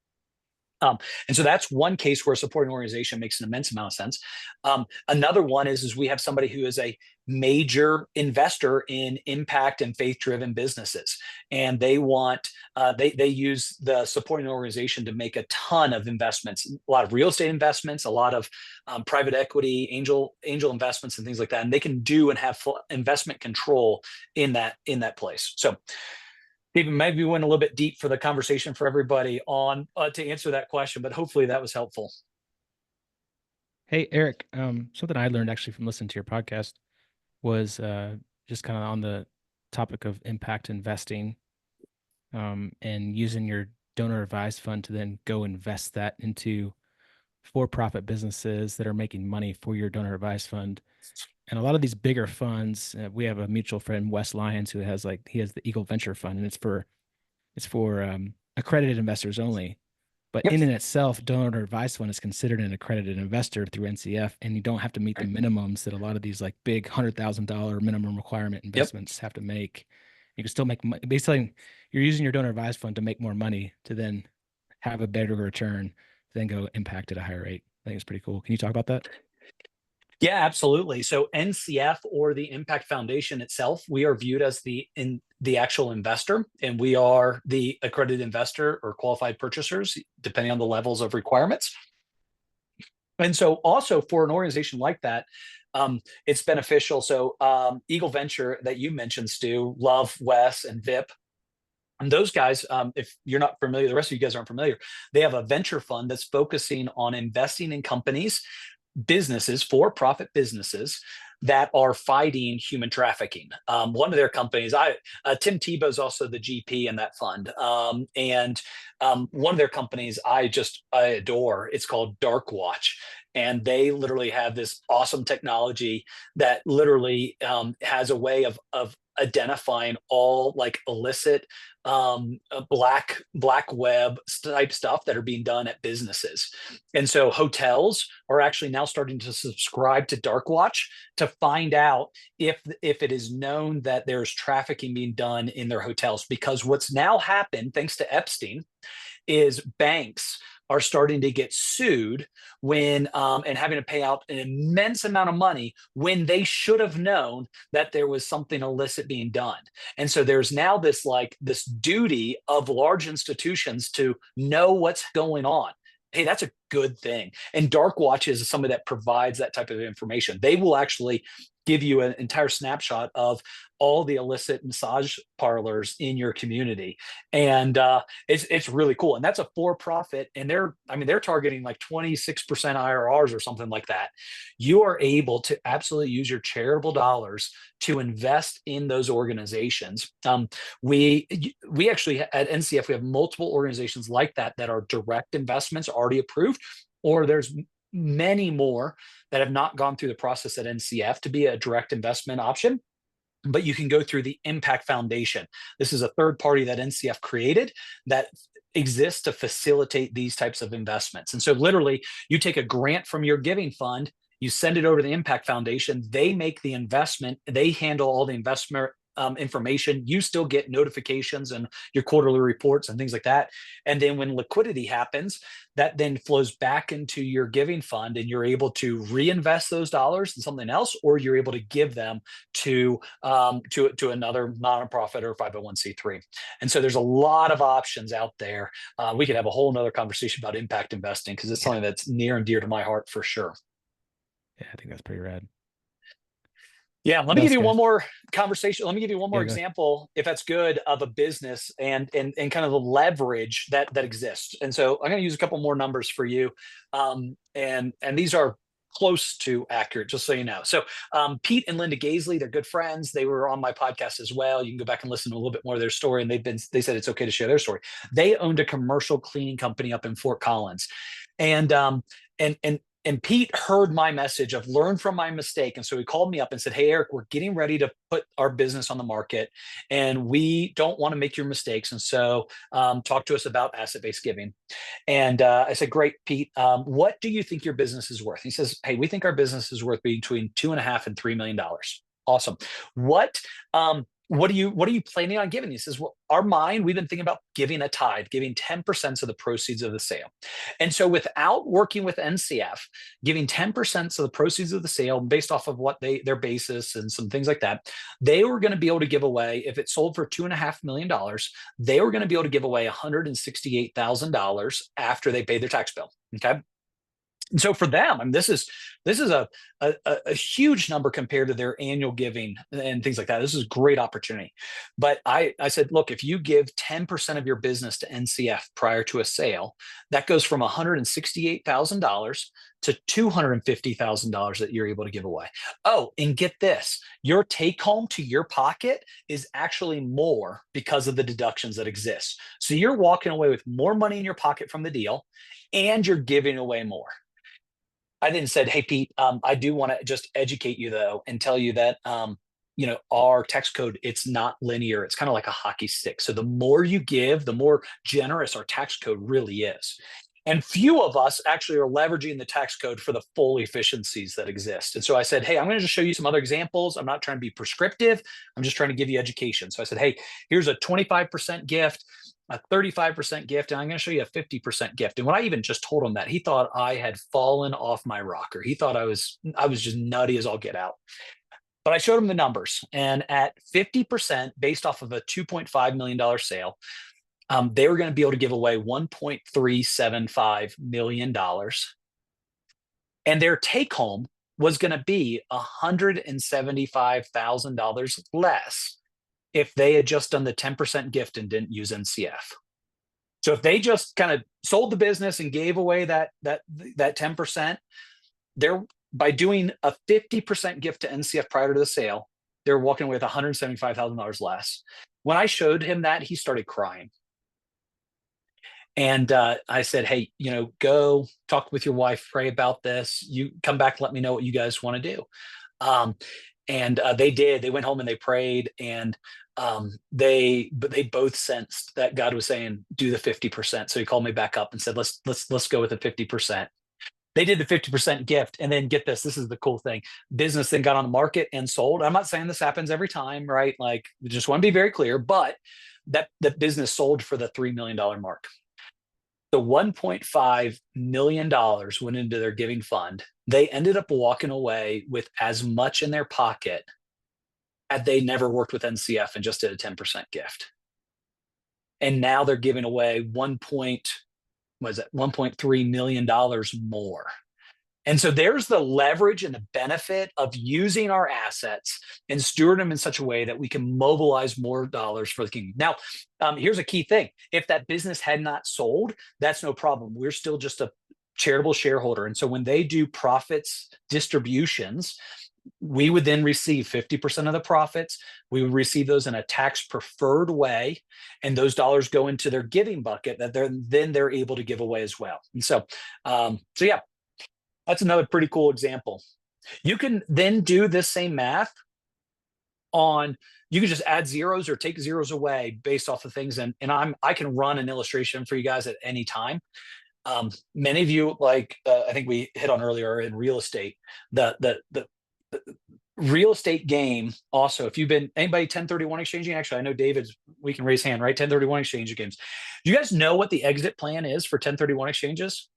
[SPEAKER 3] And so that's one case where a supporting organization makes an immense amount of sense. Another one is we have somebody who is a major investor in impact and faith-driven businesses, and they want they use the supporting organization to make a ton of investments, a lot of real estate investments, a lot of private equity, angel investments, and things like that. And they can do and have full investment control in that place. So Stephen, maybe we went a little bit deep for the conversation for everybody on to answer that question, but hopefully that was helpful.
[SPEAKER 1] Hey, Eric, something I learned actually from listening to your podcast was just kind of on the topic of impact investing, and using your donor advised fund to then go invest that into for-profit businesses that are making money for your donor advised fund. And a lot of these bigger funds, we have a mutual friend, Wes Lyons, who has he has the Eagle Venture Fund, and it's for accredited investors only. But
[SPEAKER 3] Yep.
[SPEAKER 1] in and itself, donor advised fund is considered an accredited investor through NCF, and you don't have to meet the minimums that a lot of these like big $100,000 minimum requirement investments have to make. You can still make money. Basically, you're using your donor advised fund to make more money to then have a better return, then go impact at a higher rate. I think it's pretty cool. Can you talk about that?
[SPEAKER 3] Yeah, absolutely. So NCF, or the Impact Foundation itself, we are viewed as the actual investor, and we are the accredited investor or qualified purchasers, depending on the levels of requirements. And so also for an organization like that, it's beneficial. So Eagle Venture that you mentioned, Stu, love Wes and Vip. And those guys, if you're not familiar, the rest of you guys aren't familiar, they have a venture fund that's focusing on investing in companies, businesses, for-profit businesses that are fighting human trafficking. One of their companies, Tim Tebow's also the GP in that fund, and one of their companies I adore. It's called Dark Watch, and they literally have this awesome technology that literally has a way of identifying all like illicit black web type stuff that are being done at businesses. And so hotels are actually now starting to subscribe to Dark Watch to find out if it is known that there's trafficking being done in their hotels. Because what's now happened, thanks to Epstein, is banks are starting to get sued when and having to pay out an immense amount of money when they should have known that there was something illicit being done. And so there's now this duty of large institutions to know what's going on. Hey, that's a good thing. And Dark Watch is somebody that provides that type of information. They will actually give you an entire snapshot of all the illicit massage parlors in your community, and it's really cool. And that's a for-profit, and they're targeting like 26% IRRs or something like that. You are able to absolutely use your charitable dollars to invest in those organizations. We actually at NCF, we have multiple organizations like that are direct investments already approved, or there's many more that have not gone through the process at NCF to be a direct investment option. But you can go through the Impact Foundation. This is a third party that NCF created that exists to facilitate these types of investments. And so literally you take a grant from your giving fund, you send it over to the Impact Foundation, they make the investment, they handle all the investment information. You still get notifications and your quarterly reports and things like that. And then when liquidity happens, that then flows back into your giving fund, and you're able to reinvest those dollars in something else, or you're able to give them to another nonprofit or 501c3. And so there's a lot of options out there. We could have a whole nother conversation about impact investing, because it's something that's near and dear to my heart for sure.
[SPEAKER 1] Yeah, I think that's pretty rad.
[SPEAKER 3] Yeah, let me give you one more conversation. Let me give you one more example, if that's good, of a business and kind of the leverage that exists. And so I'm going to use a couple more numbers for you, and these are close to accurate, just so you know. So Pete and Linda Gaisley, they're good friends. They were on my podcast as well. You can go back and listen to a little bit more of their story, and they said it's okay to share their story. They owned a commercial cleaning company up in Fort Collins, and Pete heard my message of learn from my mistake. And so he called me up and said, "Hey, Eric, we're getting ready to put our business on the market, and we don't want to make your mistakes. And so talk to us about asset-based giving." And I said, "Great, Pete. What do you think your business is worth?" He says, "Hey, we think our business is worth between $2.5 and $3 million. Awesome. What are you planning on giving?" He says, "Well, we've been thinking about giving a tithe, giving 10% of the proceeds of the sale." And so without working with NCF, giving 10% of the proceeds of the sale based off of what their basis and some things like that, they were going to be able to give away, if it sold for $2.5 million, they were going to be able to give away $168,000 after they paid their tax bill. Okay. And so for them, I mean, this is a huge number compared to their annual giving and things like that. This is a great opportunity. But I said, look, if you give 10% of your business to NCF prior to a sale, that goes from $168,000 to $250,000 that you're able to give away. Oh, and get this, your take home to your pocket is actually more because of the deductions that exist. So you're walking away with more money in your pocket from the deal, and you're giving away more. I then said, hey, Pete, I do want to just educate you, though, and tell you that, our tax code, it's not linear. It's kind of like a hockey stick. So the more you give, the more generous our tax code really is. And few of us actually are leveraging the tax code for the full efficiencies that exist. And so I said, hey, I'm going to just show you some other examples. I'm not trying to be prescriptive. I'm just trying to give you education. So I said, hey, here's a 25% gift, a 35% gift, and I'm going to show you a 50% gift. And when I even just told him that, he thought I had fallen off my rocker. He thought I was just nutty as all get out. But I showed him the numbers, and at 50%, based off of a $2.5 million sale, they were going to be able to give away $1.375 million. And their take home was going to be $175,000 less if they had just done the 10% gift and didn't use NCF. So if they just kind of sold the business and gave away that 10%, they're, by doing a 50% gift to NCF prior to the sale, they're walking away with $175,000 less. When I showed him that, he started crying. And I said, hey, go talk with your wife, pray about this. You come back, let me know what you guys want to do. And they did. They went home and they prayed, and they both sensed that God was saying, do the 50%. So he called me back up and said, let's go with the 50%. They did the 50% gift, and then get this. This is the cool thing. Business then got on the market and sold. I'm not saying this happens every time, right? Like, just want to be very clear, but that business sold for the $3 million mark. The $1.5 million went into their giving fund. They ended up walking away with as much in their pocket as they never worked with NCF and just did a 10% gift. And now they're giving away $1.3 million more. And so there's the leverage and the benefit of using our assets and steward them in such a way that we can mobilize more dollars for the kingdom. Now, here's a key thing. If that business had not sold, that's no problem. We're still just a charitable shareholder. And so when they do profits distributions, we would then receive 50% of the profits. We would receive those in a tax preferred way, and those dollars go into their giving bucket that they're able to give away as well. And so yeah, that's another pretty cool example. You can then do this same math on, you can just add zeros or take zeros away based off of things. And I can run an illustration for you guys at any time. Many of you, like I think we hit on earlier in real estate, the real estate game. Also, if you've been anybody 1031 exchanging, actually, I know David's, we can raise hand, right? 1031 exchange games. Do you guys know what the exit plan is for 1031 exchanges?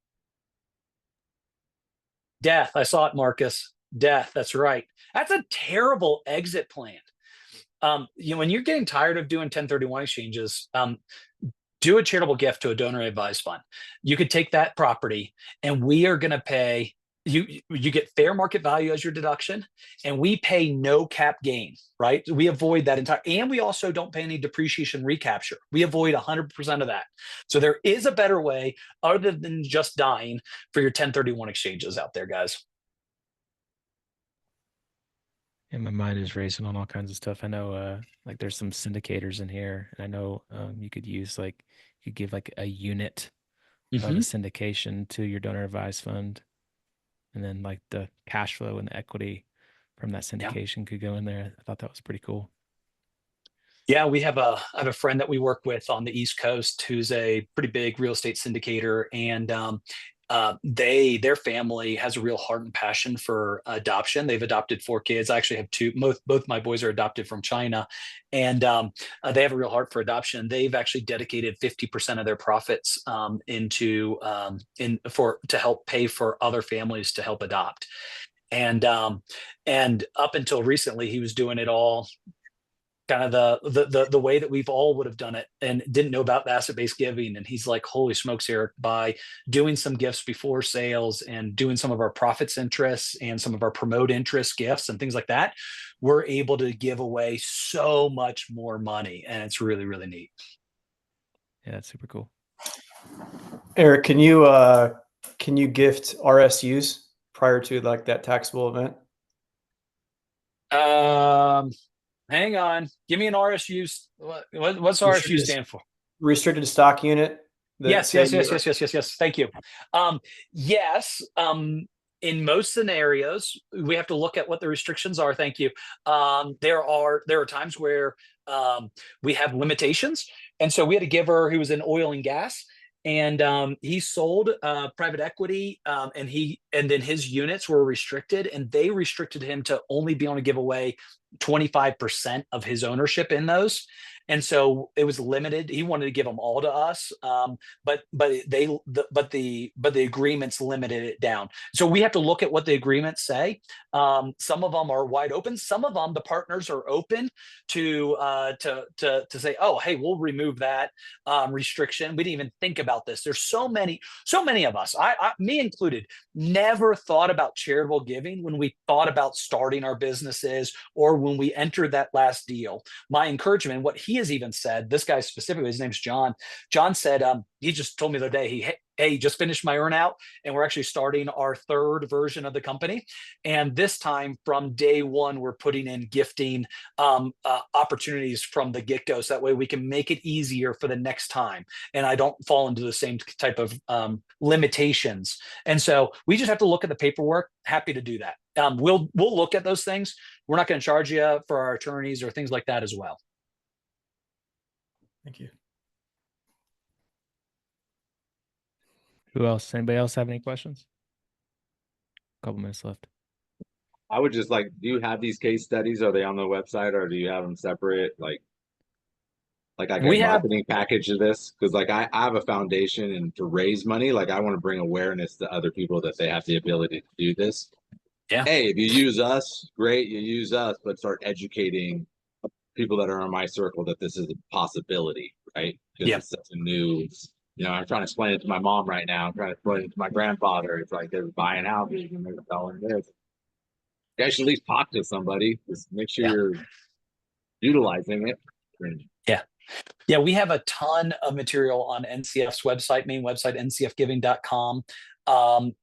[SPEAKER 3] Death. I saw it, Marcus. Death. That's right. That's a terrible exit plan. When you're getting tired of doing 1031 exchanges, do a charitable gift to a donor advised fund. You could take that property, and we are going to pay you get fair market value as your deduction, and we pay no cap gain, right? We avoid that entire, and we also don't pay any depreciation recapture. We avoid 100% of that. So there is a better way other than just dying for your 1031 exchanges out there, guys.
[SPEAKER 1] And my mind is racing on all kinds of stuff. I know, like there's some syndicators in here, and I know you could use you could give like a unit of a syndication to your donor advised fund, and then like the cash flow and the equity from that syndication could go in there. I thought that was pretty cool.
[SPEAKER 3] Yeah, I have a friend that we work with on the East Coast who's a pretty big real estate syndicator, and their family has a real heart and passion for adoption. They've adopted 4 kids. I actually have 2. Both my boys are adopted from China, and they have a real heart for adoption. They've actually dedicated 50% of their profits to help pay for other families to help adopt. And up until recently, he was doing it all kind of the way that we've all would have done it, and didn't know about the asset-based giving. And he's like, holy smokes, Eric, by doing some gifts before sales and doing some of our profits interests and some of our promote interest gifts and things like that, we're able to give away so much more money. And it's really, really neat.
[SPEAKER 1] Yeah, that's super cool.
[SPEAKER 5] Eric, can you can you gift RSUs prior to like that taxable event?
[SPEAKER 3] Hang on. Give me an RSU. What's RSU
[SPEAKER 5] Restricted,
[SPEAKER 3] stand for?
[SPEAKER 5] restricted stock unit.
[SPEAKER 3] Yes. Thank you. Yes. In most scenarios, we have to look at what the restrictions are. Thank you. There are times where we have limitations, and so we had a giver who was in oil and gas, and he sold private equity, and then his units were restricted, and they restricted him to only be able to give away 25% of his ownership in those. And so it was limited. He wanted to give them all to us, but the agreements limited it down. So we have to look at what the agreements say. Some of them are wide open. Some of them, the partners are open to say, oh, hey, we'll remove that restriction. We didn't even think about this. There's so many of us, me included, never thought about charitable giving when we thought about starting our businesses or when we entered that last deal. My encouragement, what he has even said, this guy specifically, his name's John. John said, he just told me the other day, hey, just finished my earnout, and we're actually starting our third version of the company. And this time, from day one, we're putting in gifting opportunities from the get-go, so that way we can make it easier for the next time, and I don't fall into the same type of limitations. And so we just have to look at the paperwork. Happy to do that. We'll look at those things. We're not going to charge you for our attorneys or things like that as well.
[SPEAKER 5] Thank you.
[SPEAKER 1] Who else? Anybody else have any questions? Couple minutes left.
[SPEAKER 6] I would just like, do you have these case studies? Are they on the website, or do you have them separate? Like a marketing package of this? Because like I have a foundation, and to raise money, like I want to bring awareness to other people that they have the ability to do this.
[SPEAKER 3] Yeah.
[SPEAKER 6] Hey, if you use us, great, you use us, but start educating people that are in my circle that this is a possibility, right? Because it's such a new, I'm trying to explain it to my mom right now. I'm trying to explain it to my grandfather. It's like they're buying houses and they're selling this. You guys should at least talk to somebody. Just make sure you're utilizing it.
[SPEAKER 3] Yeah, we have a ton of material on NCF's website, main website, ncfgiving.com.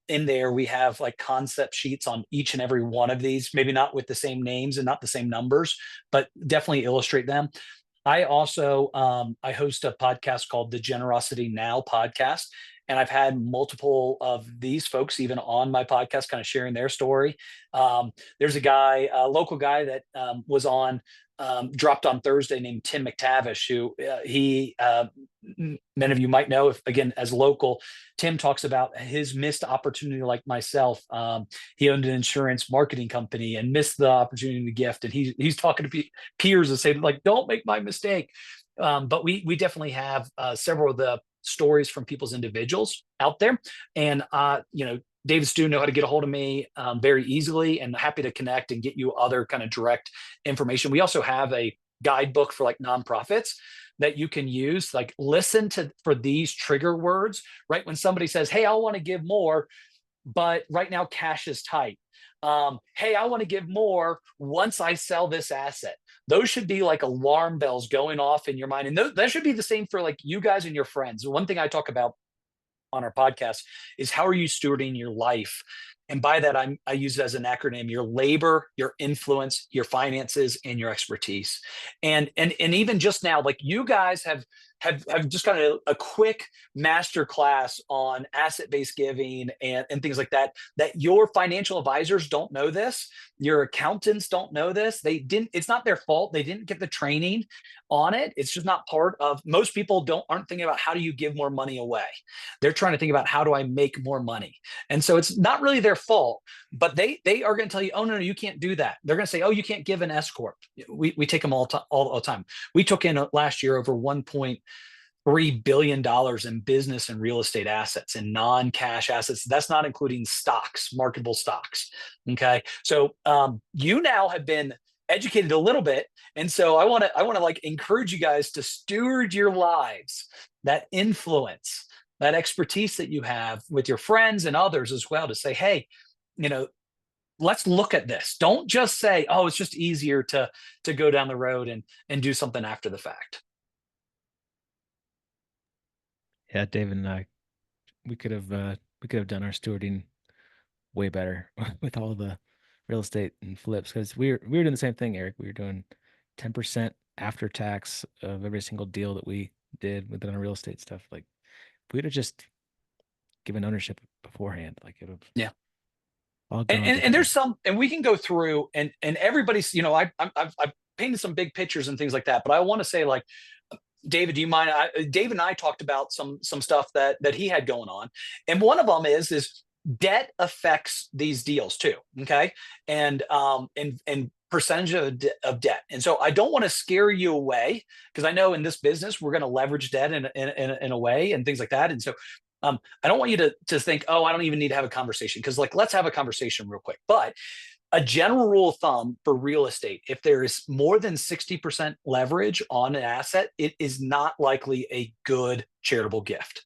[SPEAKER 3] In there, we have like concept sheets on each and every one of these, maybe not with the same names and not the same numbers, but definitely illustrate them. I also I host a podcast called the Generosity Now podcast, and I've had multiple of these folks even on my podcast, kind of sharing their story. There's a local guy that was on. Dropped on Thursday named Tim McTavish, who many of you might know, if again, as local. Tim talks about his missed opportunity, like myself. He owned an insurance marketing company and missed the opportunity to gift. And he's talking to peers and saying, like, don't make my mistake. But we definitely have several of the stories from people's individuals out there. And, David Stu know how to get a hold of me very easily, and happy to connect and get you other kind of direct information. We also have a guidebook for like nonprofits that you can use. Like, listen for these trigger words, right? When somebody says, hey, I want to give more, but right now cash is tight. Hey, I want to give more once I sell this asset. Those should be like alarm bells going off in your mind. And that should be the same for like you guys and your friends. One thing I talk about on our podcast is, how are you stewarding your life? And by that, I use it as an acronym: your labor, your influence, your finances, and your expertise. And even just now, like you guys have just kind of a quick master class on asset-based giving and things like that your financial advisors don't know this. Your accountants don't know this. It's not their fault. They didn't get the training on it. It's just not part of, most people aren't thinking about how do you give more money away. They're trying to think about, how do I make more money? And so it's not really their fault, but they are going to tell you, oh, no, you can't do that. They're going to say, oh, you can't give an S corp. We take them all the time. We took in last year over $1.3 billion in business and real estate assets and non-cash assets. That's not including stocks, marketable stocks. Okay. So you now have been educated a little bit. And so I want to like encourage you guys to steward your lives, that influence, that expertise that you have with your friends and others as well, to say, hey, let's look at this. Don't just say, oh, it's just easier to go down the road and do something after the fact.
[SPEAKER 1] Yeah, David and I, we could have we could have done our stewarding way better with all the real estate and flips, because we were doing the same thing, Eric. We were doing 10% after tax of every single deal that we did within our real estate stuff. Like, if we'd have just given ownership beforehand, like it would have
[SPEAKER 3] Yeah.
[SPEAKER 1] all
[SPEAKER 3] And,
[SPEAKER 1] gone
[SPEAKER 3] and, and there's
[SPEAKER 1] differently.
[SPEAKER 3] some, and we can go through and everybody's, you know, I've painted some big pictures and things like that, but I want to say, like, David, do you mind? David and I talked about some stuff that he had going on, and one of them is debt affects these deals too. Okay, and percentage of debt, and so I don't want to scare you away, because I know in this business we're going to leverage debt in a way and things like that, and so. I don't want you to think, oh, I don't even need to have a conversation, because, like, let's have a conversation real quick. But a general rule of thumb for real estate, if there is more than 60% leverage on an asset, it is not likely a good charitable gift.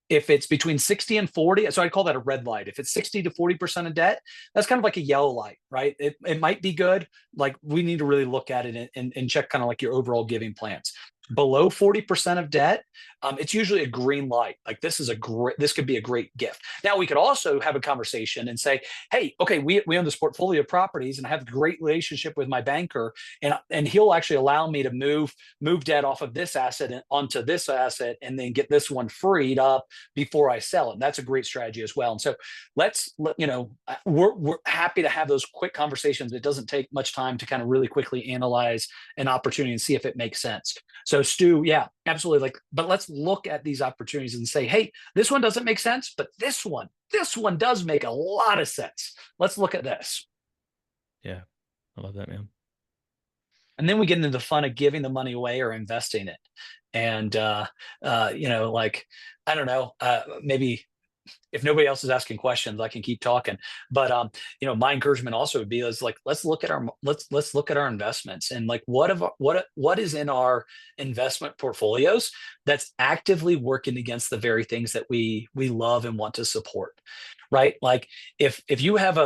[SPEAKER 3] If it's between 60 and 40, so I'd call that a red light. If it's 60 to 40% of debt, that's kind of like a yellow light, right? It might be good. Like, we need to really look at it and check kind of like your overall giving plans. Below 40% of debt, it's usually a green light. Like, this could be a great gift. Now, we could also have a conversation and say, hey, okay, we own this portfolio of properties, and I have a great relationship with my banker, and he'll actually allow me to move debt off of this asset and onto this asset, and then get this one freed up before I sell it. And that's a great strategy as well. And so we're happy to have those quick conversations. It doesn't take much time to kind of really quickly analyze an opportunity and see if it makes sense. So, Stu, yeah, absolutely. Like, but let's look at these opportunities and say, hey, this one doesn't make sense, but this one does make a lot of sense. Let's look at this.
[SPEAKER 1] Yeah, I love that, man.
[SPEAKER 3] And then we get into the fun of giving the money away or investing it. And, like, I don't know, maybe if nobody else is asking questions, I can keep talking. But my encouragement also would be is, like, let's look at our investments, and, like, what is in our investment portfolios that's actively working against the very things that we love and want to support, right? Like, if you have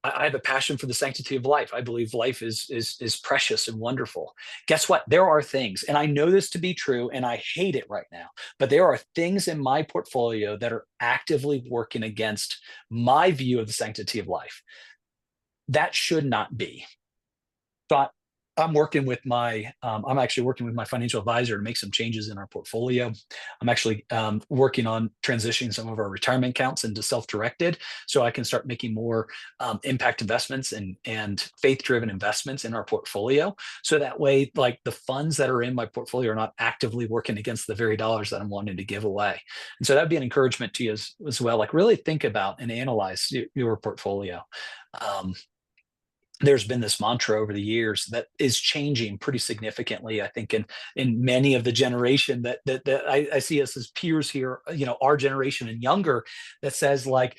[SPEAKER 3] I have a passion for the sanctity of life. I believe life is precious and wonderful. Guess what? There are things, and I know this to be true, and I hate it right now, but there are things in my portfolio that are actively working against my view of the sanctity of life. That should not be. But I'm actually working with my financial advisor to make some changes in our portfolio. I'm actually working on transitioning some of our retirement accounts into self-directed, so I can start making more impact investments and faith-driven investments in our portfolio. So that way, like, the funds that are in my portfolio are not actively working against the very dollars that I'm wanting to give away. And so that'd be an encouragement to you as well. Like, really think about and analyze your portfolio. There's been this mantra over the years that is changing pretty significantly, I think, in many of the generation that I see us as peers here, our generation and younger, that says, like,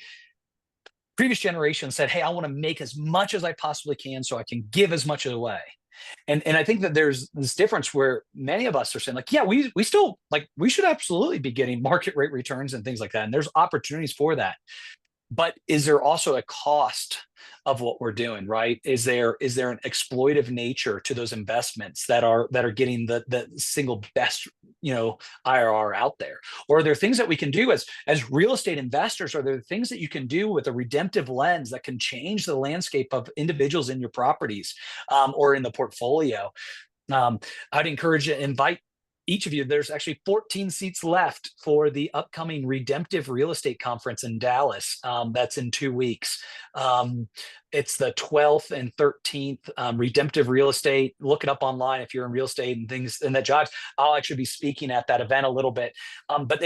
[SPEAKER 3] previous generations said, hey, I want to make as much as I possibly can so I can give as much away. And I think that there's this difference where many of us are saying, like, yeah, we still, like, we should absolutely be getting market rate returns and things like that. And there's opportunities for that. But is there also a cost of what we're doing, right? Is there an exploitive nature to those investments that are getting the single best, IRR out there? Or are there things that we can do as real estate investors? Are there things that you can do with a redemptive lens that can change the landscape of individuals in your properties, or in the portfolio? I'd invite each of you. There's actually 14 seats left for the upcoming Redemptive Real Estate Conference in Dallas. That's in 2 weeks. It's the 12th and 13th. Redemptive Real Estate. Look it up online if you're in real estate and things and that jives. I'll actually be speaking at that event a little bit. But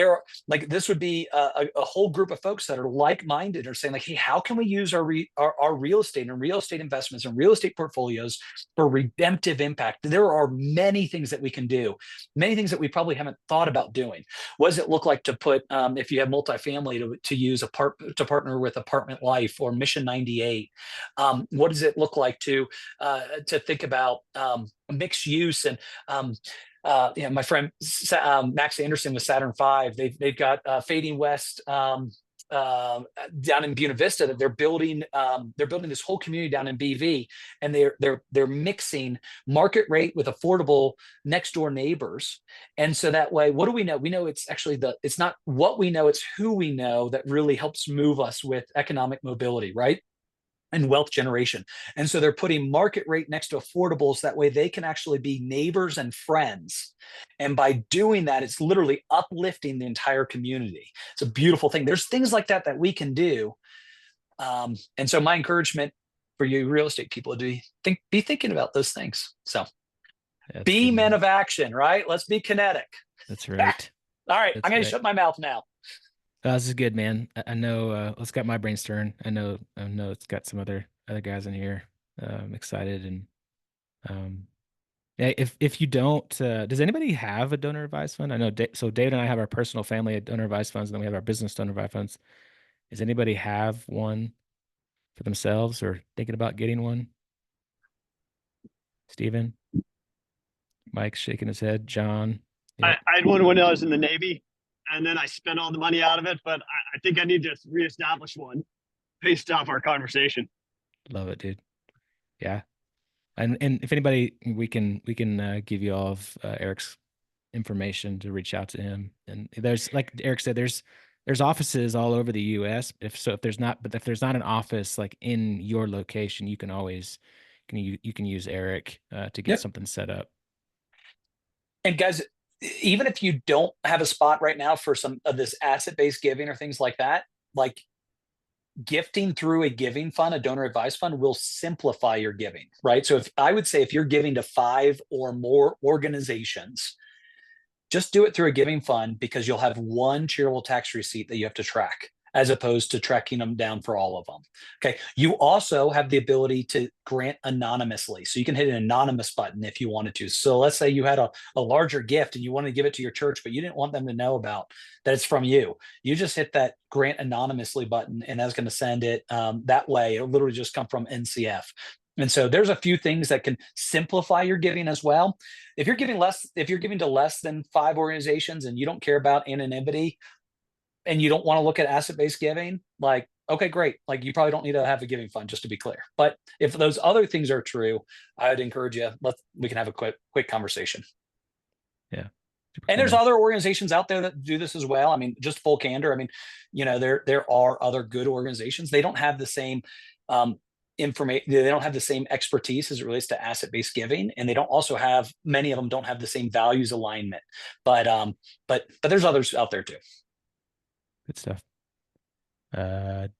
[SPEAKER 3] this would be a whole group of folks that are like-minded, or saying, like, hey, how can we use our real estate and real estate investments and real estate portfolios for redemptive impact? There are many things that we can do, many things that we probably haven't thought about doing. What does it look like to put, if you have multifamily, to use to partner with Apartment Life or Mission 98? What does it look like to think about mixed use? And my friend Max Anderson with Saturn V, they've got Fading West down in Buena Vista that they're building this whole community down in BV, and they're mixing market rate with affordable next door neighbors. And so that way, what do we know? We know it's actually it's not what we know, it's who we know that really helps move us with economic mobility, right? And wealth generation. And so they're putting market rate next to affordables. That way they can actually be neighbors and friends. And by doing that, it's literally uplifting the entire community. It's a beautiful thing. There's things like that that we can do. And so my encouragement for you real estate people to be thinking about those things. So be men of action, right? Let's be kinetic.
[SPEAKER 1] That's right.
[SPEAKER 3] All right. I'm going to shut my mouth now.
[SPEAKER 1] This is good, man. I know it's got my brain stirring. I know it's got some other guys in here. I'm excited. And yeah, if you don't, does anybody have a donor advised fund? I know so David and I have our personal family donor advised funds, and then we have our business donor advised funds. Does anybody have one for themselves or thinking about getting one? Steven? Mike's shaking his head. John?
[SPEAKER 7] Yep. I had one when I was in the Navy, and then I spent all the money out of it, but I think I need to reestablish one based off our conversation.
[SPEAKER 1] Love it, dude. Yeah. And if anybody, we can give you all of Eric's information to reach out to him. And there's, like Eric said, there's offices all over the U.S. If there's not an office like in your location, you can always you can use Eric to get something set up.
[SPEAKER 3] And guys, even if you don't have a spot right now for some of this asset-based giving or things like that, like gifting through a giving fund, a donor advised fund, will simplify your giving, right? So if you're giving to 5 or more organizations, just do it through a giving fund, because you'll have one charitable tax receipt that you have to track, as opposed to tracking them down for all of them. Okay. You also have the ability to grant anonymously. So you can hit an anonymous button if you wanted to. So let's say you had a larger gift and you wanted to give it to your church, but you didn't want them to know about that it's from you. You just hit that grant anonymously button, and that's going to send it that way. It'll literally just come from NCF. And so there's a few things that can simplify your giving as well. If you're giving to less than 5 organizations and you don't care about anonymity and you don't want to look at asset-based giving, like, okay, great. Like, you probably don't need to have a giving fund, just to be clear. But if those other things are true, I would encourage you, we can have a quick conversation.
[SPEAKER 1] Yeah.
[SPEAKER 3] And there's other organizations out there that do this as well. I mean, just full candor. I mean, there are other good organizations. They don't have the same information. They don't have the same expertise as it relates to asset-based giving, and they don't also have, many of them don't have the same values alignment. But there's others out there too.
[SPEAKER 1] Good stuff.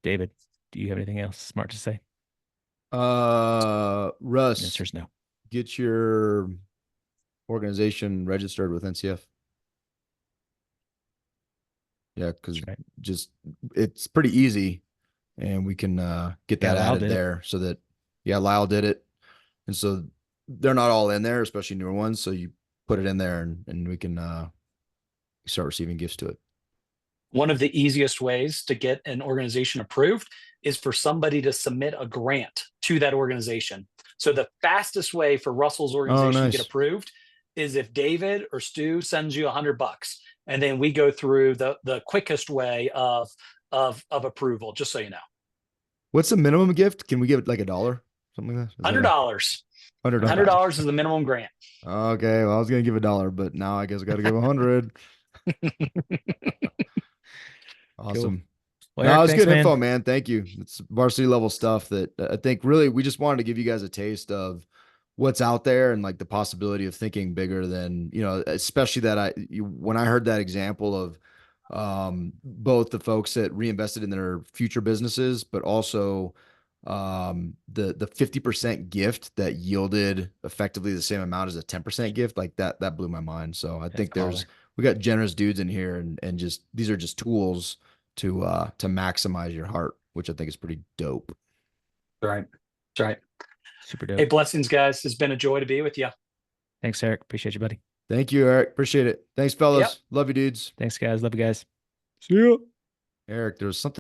[SPEAKER 1] David, do you have anything else smart to say?
[SPEAKER 2] Russ,
[SPEAKER 1] the answer's no.
[SPEAKER 2] Get your organization registered with NCF. Yeah, because it's pretty easy, and we can get that added there. So that, Lyle did it, and so they're not all in there, especially newer ones. So you put it in there, and we can start receiving gifts to it.
[SPEAKER 3] One of the easiest ways to get an organization approved is for somebody to submit a grant to that organization. So the fastest way for Russell's organization to get approved is if David or Stu sends you $100, and then we go through the quickest way of approval, just so you know.
[SPEAKER 2] What's the minimum gift? Can we give it like $1? Something like that?
[SPEAKER 3] $100. $100 is the minimum grant.
[SPEAKER 2] Okay. Well, I was going to give $1, but now I guess I got to give 100. Awesome.
[SPEAKER 1] Cool. Well,
[SPEAKER 2] no,
[SPEAKER 1] Eric,
[SPEAKER 2] it's good
[SPEAKER 1] man.
[SPEAKER 2] info, man. Thank you. It's varsity level stuff that I think really we just wanted to give you guys a taste of what's out there, and like the possibility of thinking bigger than, especially that when I heard that example of both the folks that reinvested in their future businesses, but also the 50% gift that yielded effectively the same amount as a 10% gift, like that blew my mind. So I think we got generous dudes in here, and just these are just tools to maximize your heart, which I think is pretty dope.
[SPEAKER 3] Right. That's right.
[SPEAKER 1] Super dope.
[SPEAKER 3] Hey, blessings, guys. It's been a joy to be with you.
[SPEAKER 1] Thanks, Eric. Appreciate you, buddy.
[SPEAKER 2] Thank you, Eric. Appreciate it. Thanks, fellas. Love you, dudes.
[SPEAKER 1] Thanks, guys. Love you guys.
[SPEAKER 2] See ya. Eric, there was something